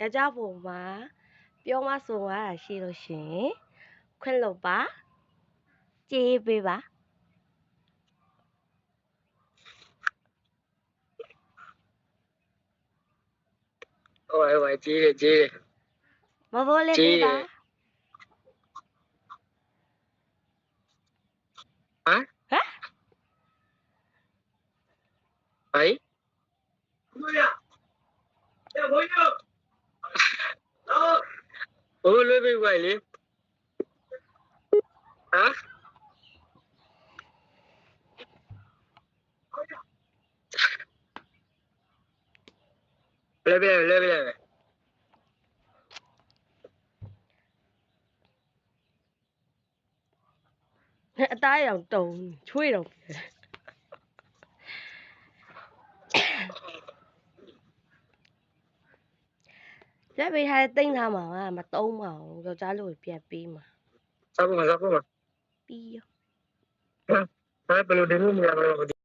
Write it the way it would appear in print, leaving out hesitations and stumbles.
ယောက်ျားဘုံမှာပြောမဆိုရတာရှိလို့ရှင်ခွင့်လို့ပါကြေးပေးပါဟိုကြေးမဘောလေးပေးပါဟမ်ဟိုင်ဘိုးလွေးပေးပါလေဟမ်လဲပြအသားရောင်တုံချွေးတော့လက်ပေးထားတဲ့တိမ့်ထားမှာမတုံးပါဘူးယောက်ျားလူပြန်ပေးမှာ စားဖို့မပြီးရောဘယ်လိုတင်လို့မရတော့